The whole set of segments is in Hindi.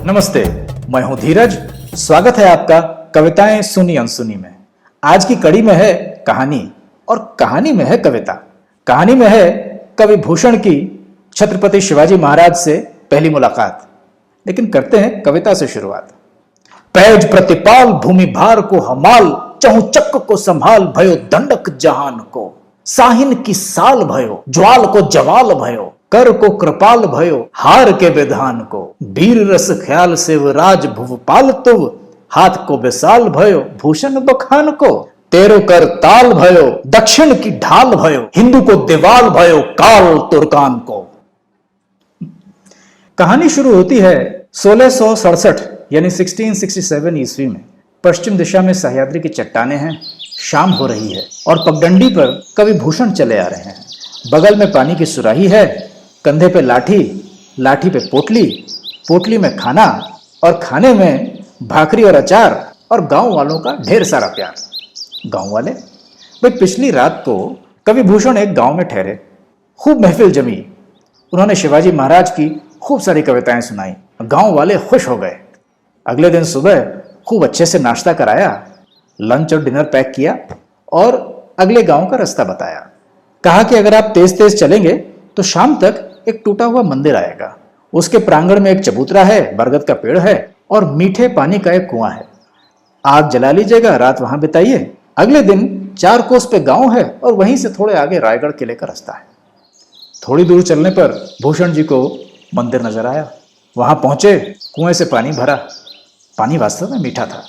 नमस्ते, मैं हूं धीरज। स्वागत है आपका कविताएं सुनी अनसुनी में। आज की कड़ी में है कहानी और कहानी में है कविता। कहानी में है कवि भूषण की छत्रपति शिवाजी महाराज से पहली मुलाकात। लेकिन करते हैं कविता से शुरुआत। पैज प्रतिपाल भूमि भार को हमाल, चहुचक्र को संभाल भयो दंडक जहान को। साहिन की साल भयो, ज्वाल को जवाल भयो, कर को कृपाल भयो, हार के विधान को। वीर रस ख्याल शिवराज भुवपाल तुव, हाथ को विशाल भयो भूषण बखान को। तेरो कर ताल भयो, दक्षिण की ढाल भयो, हिंदू को दीवाल भयो काल तुर्कान को। कहानी शुरू होती है 1667 यानी 1667 ईस्वी में। पश्चिम दिशा में सह्याद्री की चट्टानें हैं, शाम हो रही है और पगडंडी पर कवि भूषण चले आ रहे हैं। बगल में पानी की सुराही है, कंधे पे लाठी, लाठी पे पोटली, पोटली में खाना और खाने में भाकरी और अचार और गांव वालों का ढेर सारा प्यार। गांव वाले भाई, पिछली रात को कवि भूषण एक गांव में ठहरे, खूब महफिल जमी। उन्होंने शिवाजी महाराज की खूब सारी कविताएं सुनाई। गांव वाले खुश हो गए। अगले दिन सुबह खूब अच्छे से नाश्ता कराया, लंच और डिनर पैक किया और अगले गांव का रास्ता बताया। कहा कि अगर आप तेज तेज चलेंगे तो शाम तक एक टूटा हुआ मंदिर आएगा। उसके प्रांगण में एक चबूतरा है, बरगद का पेड़ है और मीठे पानी का एक कुआं है। आग जला लीजिएगा, रात वहां बिताइए। अगले दिन 4 कोस पे गांव है और वहीं से थोड़े आगे रायगढ़ किले का रास्ता है। थोड़ी दूर चलने पर भूषण जी को मंदिर नजर आया। वहां पहुंचे, कुएं से पानी भरा। पानी वास्तव में मीठा था।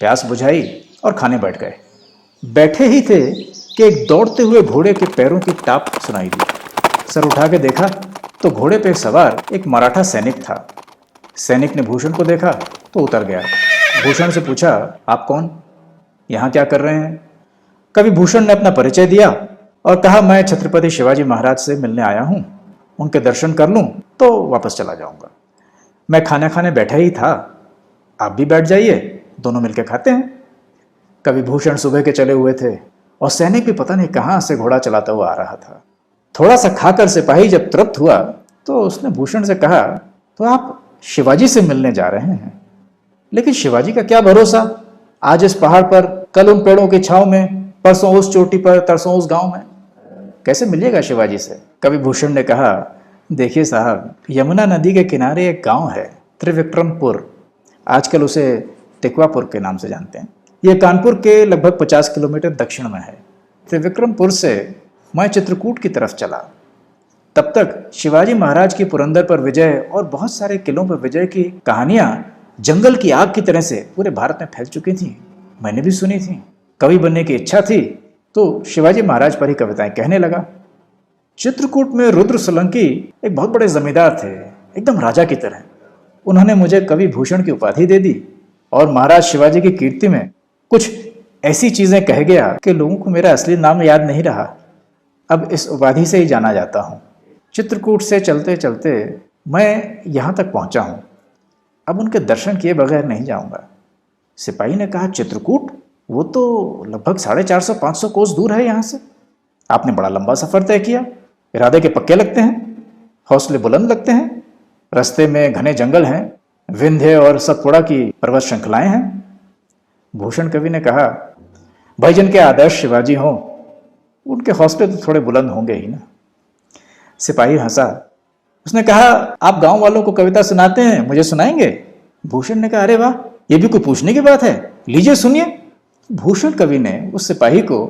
प्यास बुझाई और खाने बैठ गए। बैठे ही थे कि एक दौड़ते हुए घोड़े के पैरों की टाप सुनाई दी। सर उठा के देखा तो घोड़े पे सवार एक मराठा सैनिक था। सैनिक ने भूषण को देखा तो उतर गया। भूषण से पूछा, आप कौन, यहाँ क्या कर रहे हैं? कवि भूषण ने अपना परिचय दिया और कहा, मैं छत्रपति शिवाजी महाराज से मिलने आया हूँ, उनके दर्शन कर लूँ तो वापस चला जाऊँगा। मैं खाना खाने बैठा ही था, आप भी बैठ जाइए, दोनों मिलकर खाते हैं। कवि भूषण सुबह के चले हुए थे और सैनिक भी पता नहीं कहाँ से घोड़ा चलाता हुआ आ रहा था। थोड़ा सा खाकर सिपाही जब तृप्त हुआ तो उसने भूषण से कहा, तो आप शिवाजी से मिलने जा रहे हैं, लेकिन शिवाजी का क्या भरोसा, आज इस पहाड़ पर, कल उन पेड़ों की छांव में, परसों उस चोटी पर, तरसों उस गांव में, कैसे मिलिएगा शिवाजी से? कवि भूषण ने कहा, देखिए साहब, यमुना नदी के किनारे एक गांव है त्रिविक्रमपुर, आजकल उसे टिकवापुर के नाम से जानते हैं। यह कानपुर के लगभग 50 किलोमीटर दक्षिण में है। त्रिविक्रमपुर से मैं चित्रकूट की तरफ चला। तब तक शिवाजी महाराज की पुरंदर पर विजय और बहुत सारे किलों पर विजय की कहानियां जंगल की आग की तरह से पूरे भारत में फैल चुकी थी। मैंने भी सुनी थी। कवि बनने की इच्छा थी तो शिवाजी महाराज पर ही कविताएं कहने लगा। चित्रकूट में रुद्र सोलंकी एक बहुत बड़े जमींदार थे, एकदम राजा की तरह। उन्होंने मुझे कवि भूषण की उपाधि दे दी और महाराज शिवाजी की कीर्ति में कुछ ऐसी चीजें कह गया कि लोगों को मेरा असली नाम याद नहीं रहा। अब इस उपाधि से ही जाना जाता हूँ। चित्रकूट से चलते चलते मैं यहाँ तक पहुँचा हूँ। अब उनके दर्शन किए बगैर नहीं जाऊँगा। सिपाही ने कहा, चित्रकूट? वो तो लगभग 450-500 कोस दूर है यहाँ से। आपने बड़ा लंबा सफर तय किया। इरादे के पक्के लगते हैं, हौसले बुलंद लगते हैं। रास्ते में घने जंगल हैं, विंध्य और सतपुड़ा की पर्वत श्रृंखलाएं हैं। भूषण कवि ने कहा, भाईजन के आदर्श शिवाजी हों, उनके हौसले तो थोड़े बुलंद होंगे ही ना। सिपाही हंसा। उसने कहा, आप गांव वालों को कविता सुनाते हैं, मुझे सुनाएंगे? भूषण ने कहा, अरे वाह, ये भी कोई पूछने की बात है, लीजिए सुनिए। भूषण कवि ने उस सिपाही को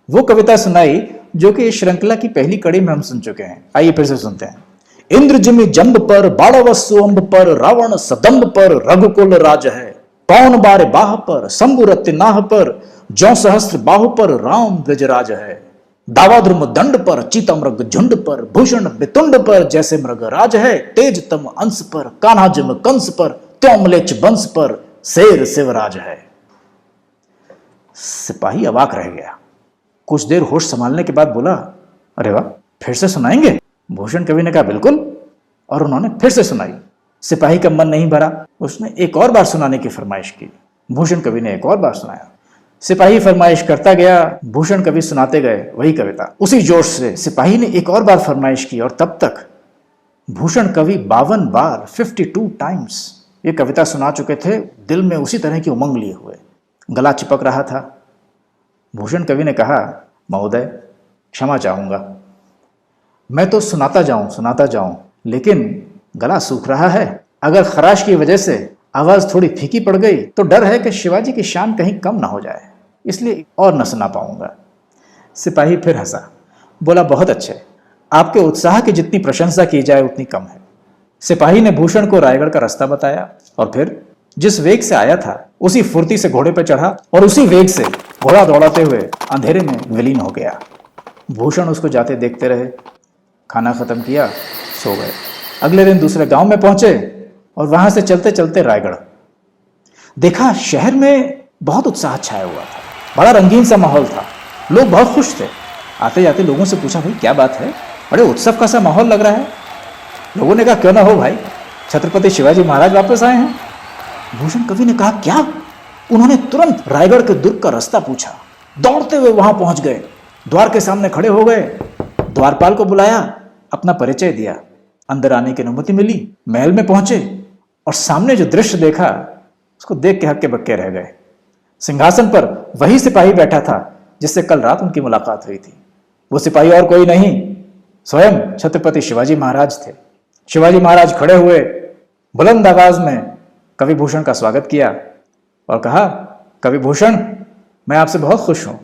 वो कविता सुनाई जो कि इस श्रृंखला की पहली कड़ी में हम सुन चुके हैं। आइए फिर से सुनते हैं। इंद्र जिमि जंब पर, बाड़वस्सु अंब पर, रावण सदंब पर, रघुकुल राज है। पौन बारे बाह पर, शंभु रत्ति नाह पर, जौ सहस्त्र बाहु पर, राम ब्रजराज है। दावाद्रुम दंड पर, चीतमृग झुंड पर, भूषण बितुंड पर, जैसे मृग राज है। तेज तम अंश पर, कान्हा जिम कंस पर, त्यों म्लेच्छ वंश पर, शेर शिवराज है। सिपाही अवाक रह गया। कुछ देर होश संभालने के बाद बोला, अरे वाह, फिर से सुनाएंगे? भूषण कवि ने कहा, बिल्कुल। और उन्होंने फिर से सुनाई। सिपाही का मन नहीं भरा, उसने एक और बार सुनाने की फरमाइश की। भूषण कवि ने एक और बार सुनाया। सिपाही फरमाइश करता गया, भूषण कवि सुनाते गए वही कविता। उसी जोश से सिपाही ने एक और बार फरमाइश की और तब तक भूषण कवि 52 बार 52 टाइम्स ये कविता सुना चुके थे, दिल में उसी तरह की उमंग लिए हुए, गला चिपक रहा था। भूषण कवि ने कहा, महोदय क्षमा चाहूँगा, मैं तो सुनाता जाऊं, लेकिन गला सूख रहा है। अगर खराश की वजह से आवाज़ थोड़ी फीकी पड़ गई तो डर है कि शिवाजी की शान कहीं कम ना हो जाए, इसलिए और न सुना पाऊंगा। सिपाही फिर हंसा, बोला, बहुत अच्छे, आपके उत्साह की जितनी प्रशंसा की जाए उतनी कम है। सिपाही ने भूषण को रायगढ़ का रास्ता बताया और फिर जिस वेग से आया था उसी फुर्ती से घोड़े पर चढ़ा और उसी वेग से घोड़ा दौड़ाते हुए अंधेरे में विलीन हो गया। भूषण उसको जाते देखते रहे। खाना खत्म किया, सो गए। अगले दिन दूसरे गांव में पहुंचे और वहां से चलते चलते रायगढ़ देखा। शहर में बहुत उत्साह छाया हुआ था, बड़ा रंगीन सा माहौल था, लोग बहुत खुश थे। आते जाते लोगों से पूछा, भाई क्या बात है, बड़े उत्सव का सा माहौल लग रहा है। लोगों ने कहा, क्यों ना हो भाई, छत्रपति शिवाजी महाराज वापस आए हैं। भूषण कवि ने कहा, क्या? उन्होंने तुरंत रायगढ़ के दुर्ग का रास्ता पूछा, दौड़ते हुए वहां पहुंच गए, द्वार के सामने खड़े हो गए, द्वारपाल को बुलाया, अपना परिचय दिया, अंदर आने की अनुमति मिली, महल में पहुंचे और सामने जो दृश्य देखा उसको देख के हक्के बक्के रह गए। सिंहासन पर वही सिपाही बैठा था जिससे कल रात उनकी मुलाकात हुई थी। वो सिपाही और कोई नहीं, स्वयं छत्रपति शिवाजी महाराज थे। शिवाजी महाराज खड़े हुए, बुलंद आवाज में कवि भूषण का स्वागत किया और कहा, कवि भूषण, मैं आपसे बहुत खुश हूं।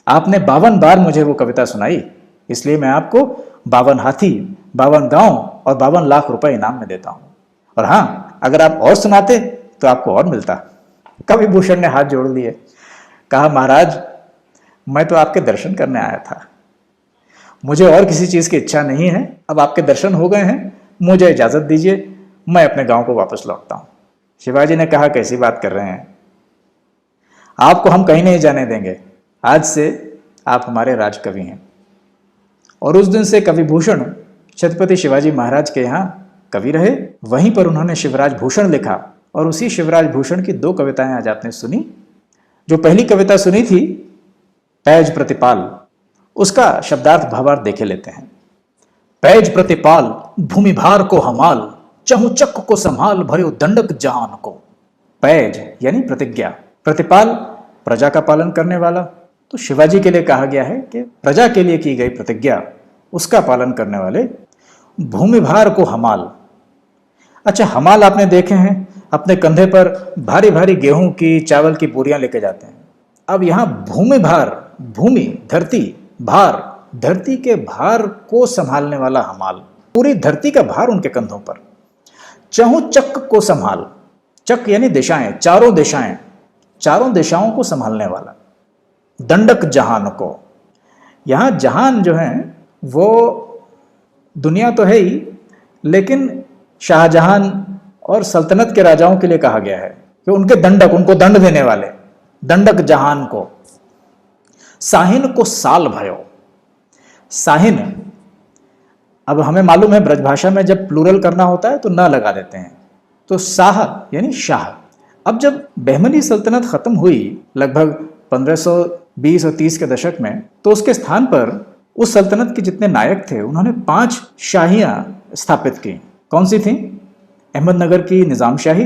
आपने 52 बार मुझे वो कविता सुनाई, इसलिए मैं आपको 52 हाथी, 52 गांव और 52 लाख रुपए इनाम में देता हूं। और हाँ, अगर आप और सुनाते तो आपको और मिलता। कवि भूषण ने हाथ जोड़ लिए, कहा, महाराज मैं तो आपके दर्शन करने आया था, मुझे और किसी चीज की इच्छा नहीं है। अब आपके दर्शन हो गए हैं, मुझे इजाजत दीजिए, मैं अपने गांव को वापस लौटता हूं। शिवाजी ने कहा, कैसी बात कर रहे हैं, आपको हम कहीं नहीं जाने देंगे, आज से आप हमारे राजकवि हैं। और उस दिन से कवि भूषण छत्रपति शिवाजी महाराज के यहाँ कवि रहे। वहीं पर उन्होंने शिवराज भूषण लिखा और उसी शिवराज भूषण की 2 कविताएं आज आपने सुनी। जो पहली कविता सुनी थी, पैज प्रतिपाल, उसका शब्दार्थ भावार्थ देखे लेते हैं। पैज प्रतिपाल भूमि भार को हमाल, चहु चक्र को संभाल भयो दंडक जहान को। पैज यानी प्रतिज्ञा, प्रतिपाल प्रजा का पालन करने वाला। तो शिवाजी के लिए कहा गया है कि प्रजा के लिए की गई प्रतिज्ञा, उसका पालन करने वाले। भूमि भार को हमाल, अच्छा हमाल आपने देखे हैं, अपने कंधे पर भारी भारी गेहूं की, चावल की बोरियां लेके जाते हैं। अब यहां भूमि भार, भूमि धरती, भार धरती के भार को संभालने वाला हमाल, पूरी धरती का भार उनके कंधों पर। चहु चक्र को संभाल, चक्र यानी दिशाएं, चारों दिशाओं को संभालने वाला। दंडक जहान को, यहां जहान जो है वो दुनिया तो है ही, लेकिन शाहजहां और सल्तनत के राजाओं के लिए कहा गया है कि उनके दंडक, उनको दंड देने वाले, दंडक जहान को। साहिन को साल भयो, साहिन, अब हमें मालूम है ब्रजभाषा में जब प्लूरल करना होता है तो न लगा देते हैं, तो साह यानी शाह। अब जब बहमनी सल्तनत खत्म हुई लगभग 1520 और 30 के दशक में, तो उसके स्थान पर उस सल्तनत के जितने नायक थे उन्होंने 5 शाहियां स्थापित की। कौन सी थी? अहमदनगर की निजाम शाही,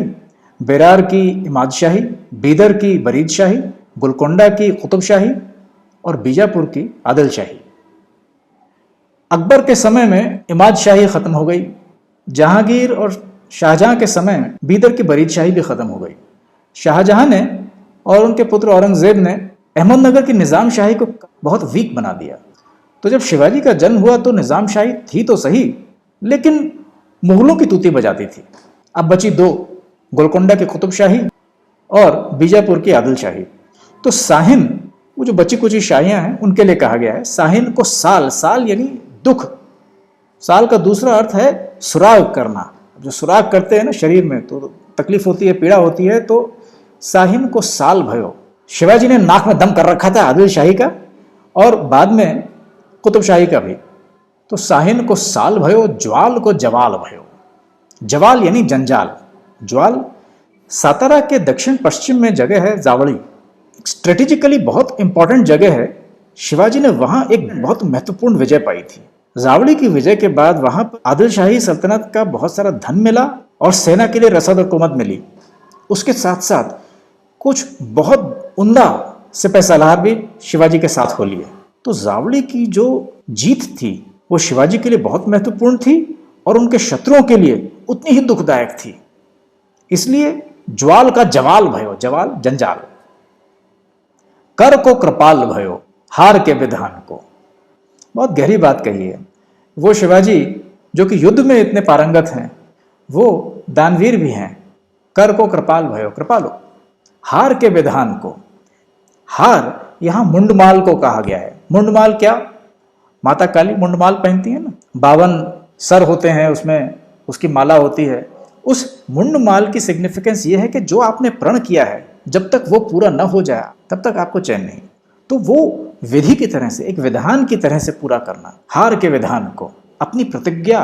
बेरार की इमाद शाही, बीदर की बरीद शाही, गोलकोंडा की कुतुब शाही और बीजापुर की आदिल शाही। अकबर के समय में इमाद शाही खत्म हो गई, जहांगीर और शाहजहां के समय में बीदर की बरीद शाही भी खत्म हो गई। शाहजहां ने और उनके पुत्र औरंगजेब ने अहमदनगर की निजाम शाही को बहुत वीक बना दिया। तो जब शिवाजी का जन्म हुआ तो निजाम शाही थी तो सही, लेकिन मुगलों की तूती बजाती थी। अब बची 2, गोलकोंडा की कुतुब शाही और बीजापुर की आदिल शाही। तो साहिन, वो जो बची कुची शाहियां हैं उनके लिए कहा गया है साहिन को साल, साल यानी दुख। साल का दूसरा अर्थ है सुराग करना, जो सुराग करते हैं ना शरीर में तो तकलीफ होती है, पीड़ा होती है, तो साहिन को साल भयो। शिवाजी ने नाक में दम कर रखा था आदिल शाही का और बाद में कुतुब शाही का भी। तो साहिन को साल भयो, ज्वाल को जवाल भयो। जवाल यानी जंजाल, ज्वाल। सातारा के दक्षिण पश्चिम में जगह है जावड़ी, स्ट्रेटेजिकली बहुत इंपॉर्टेंट जगह है। शिवाजी ने वहां एक बहुत महत्वपूर्ण विजय पाई थी। जावड़ी की विजय के बाद वहां पर आदिल शाही सल्तनत का बहुत सारा धन मिला और सेना के लिए रसद और कुमत मिली। उसके साथ साथ कुछ बहुत उम्दा सिपह सलार भी शिवाजी के साथ हो लिए। तो जावली की जो जीत थी वो शिवाजी के लिए बहुत महत्वपूर्ण थी और उनके शत्रुओं के लिए उतनी ही दुखदायक थी। इसलिए ज्वाल का जवाल भयो, जवाल जंजाल, कर को कृपाल भयो, हार के विधान को। बहुत गहरी बात कही है। वो शिवाजी जो कि युद्ध में इतने पारंगत हैं, वो दानवीर भी हैं। कर को कृपाल भयो, कृपालो, हार के विधान को। हार यहां मुंडमाल को कहा गया है। मुंडमाल क्या? माता काली मुंडमाल पहनती है ना, 52 सर होते हैं, उसमें उसकी माला होती है। उस मुंडमाल की सिग्निफिकेंस ये है कि जो आपने प्रण किया है, जब तक वो पूरा न हो जाए तब तक आपको चैन नहीं। तो वो विधि की तरह से, एक विधान की तरह से पूरा करना, हार के विधान को, अपनी प्रतिज्ञा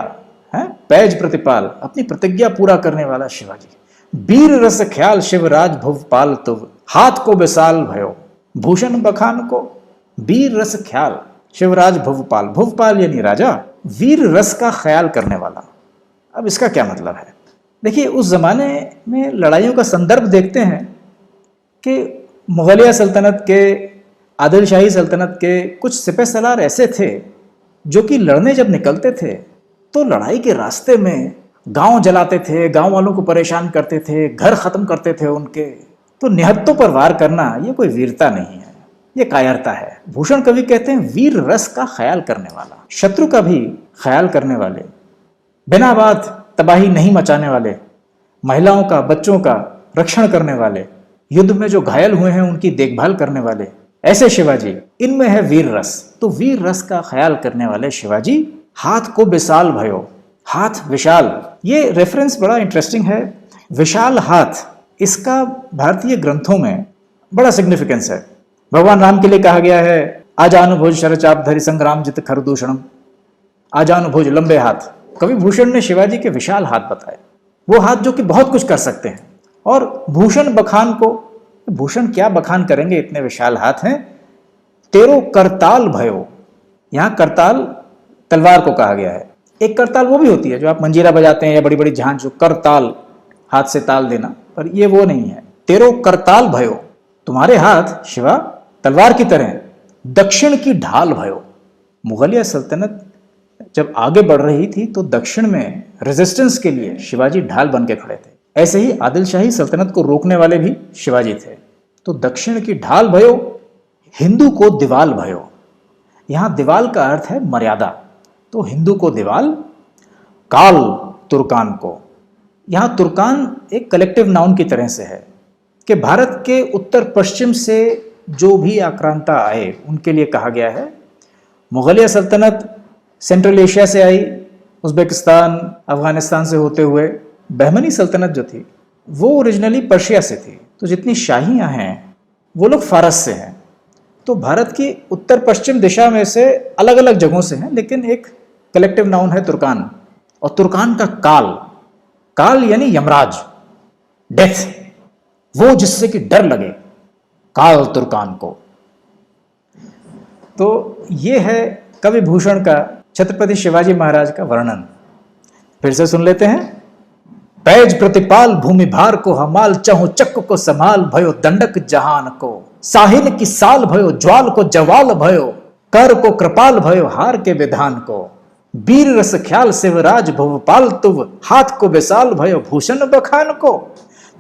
है, पैज प्रतिपाल, अपनी प्रतिज्ञा पूरा करने वाला शिवाजी। वीर रस ख्याल शिवराज भुवपाल तुव, हाथ को विशाल भयो, भूषण बखान को। वीर रस ख्याल शिवराज भुवपाल, भुवपाल यानी राजा, वीर रस का ख्याल करने वाला। अब इसका क्या मतलब है? देखिए, उस जमाने में लड़ाइयों का संदर्भ देखते हैं कि मुगलिया सल्तनत के, आदिल शाही सल्तनत के कुछ सिपह सलार ऐसे थे जो कि लड़ने जब निकलते थे तो लड़ाई के रास्ते में गांव जलाते थे, गांव वालों को परेशान करते थे, घर खत्म करते थे उनके। तो निहत्तों पर वार करना ये कोई वीरता नहीं है, ये कायरता है। भूषण कवि कहते हैं वीर रस का ख्याल करने वाला, शत्रु का भी ख्याल करने वाले, बिना बात तबाही नहीं मचाने वाले, महिलाओं का, बच्चों का रक्षण करने वाले, युद्ध में जो घायल हुए हैं उनकी देखभाल करने वाले, ऐसे शिवाजी, इनमें है वीर रस। तो वीर रस का ख्याल करने वाले शिवाजी। हाथ को विशाल भयो, हाथ विशाल, ये रेफरेंस बड़ा इंटरेस्टिंग है। विशाल हाथ, इसका भारतीय ग्रंथों में बड़ा सिग्निफिकेंस है। भगवान राम के लिए कहा गया है, आजानुभुज शरचाप धरि संग्राम जित खरदूषणम, आजानुभुज लंबे हाथ। कवि भूषण ने शिवाजी के विशाल हाथ बताए, वो हाथ जो कि बहुत कुछ कर सकते हैं। और भूषण बखान को, भूषण क्या बखान करेंगे, इतने विशाल हाथ हैं। तेरो करताल भयो, यहां करताल तलवार को कहा गया है। एक करताल वो भी होती है जो आप मंजीरा बजाते हैं या बड़ी बड़ी झांझ, जो करताल, हाथ से ताल देना, पर ये वो नहीं है। तेरो करताल भयो, तुम्हारे हाथ शिवा तलवार की तरह। दक्षिण की ढाल भयो, मुगलिया सल्तनत जब आगे बढ़ रही थी तो दक्षिण में रेजिस्टेंस के लिए शिवाजी ढाल बन के खड़े थे। ऐसे ही आदिल शाही सल्तनत को रोकने वाले भी शिवाजी थे। तो दक्षिण की ढाल भयो, हिंदू को दीवाल भयो। यहां दीवाल का अर्थ है मर्यादा, तो हिंदू को दीवाल। काल तुर्कान को, यहां तुर्कान एक कलेक्टिव नाउन की तरह से है कि भारत के उत्तर पश्चिम से जो भी आक्रांता आए उनके लिए कहा गया है। मुगलिया सल्तनत सेंट्रल एशिया से आई, उज़्बेकिस्तान, अफगानिस्तान से होते हुए। बहमनी सल्तनत जो थी वो ओरिजिनली पर्शिया से थी। तो जितनी शाहियां हैं वो लोग फारस से हैं। तो भारत की उत्तर पश्चिम दिशा में से अलग अलग जगहों से हैं, लेकिन एक कलेक्टिव नाउन है तुर्कान। और तुर्कान का काल, काल यानी यमराज, डेथ, वो जिससे कि डर लगे, काल तुर्कान को। तो ये है कवि भूषण का छत्रपति शिवाजी महाराज का वर्णन। फिर से सुन लेते हैं। पैज प्रतिपाल भूमि भार को हमाल, चहु चक्क को संभाल भयो दंडक जहान को। साहिन की साल भयो ज्वाल को जवाल भयो, कर को कृपाल भयो हार के विधान को। वीर रस ख्याल शिवराज भुवपाल तुव, हाथ को विशाल भयो भूषण बखान को।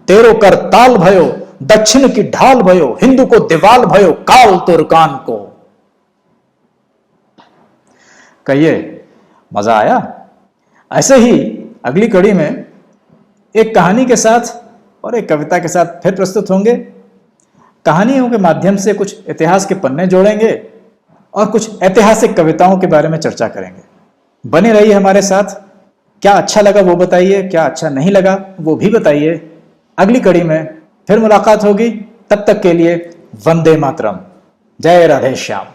तेरो कर ताल भयो दक्षिण की ढाल भयो, हिंदू को दीवाल भयो काल तुर्कान को। कहिए, मजा आया? ऐसे ही अगली कड़ी में एक कहानी के साथ और एक कविता के साथ फिर प्रस्तुत होंगे। कहानियों के माध्यम से कुछ इतिहास के पन्ने जोड़ेंगे और कुछ ऐतिहासिक कविताओं के बारे में चर्चा करेंगे। बने रहिए हमारे साथ। क्या अच्छा लगा वो बताइए, क्या अच्छा नहीं लगा वो भी बताइए। अगली कड़ी में फिर मुलाकात होगी। तब तक के लिए वंदे मातरम। जय राधे श्याम।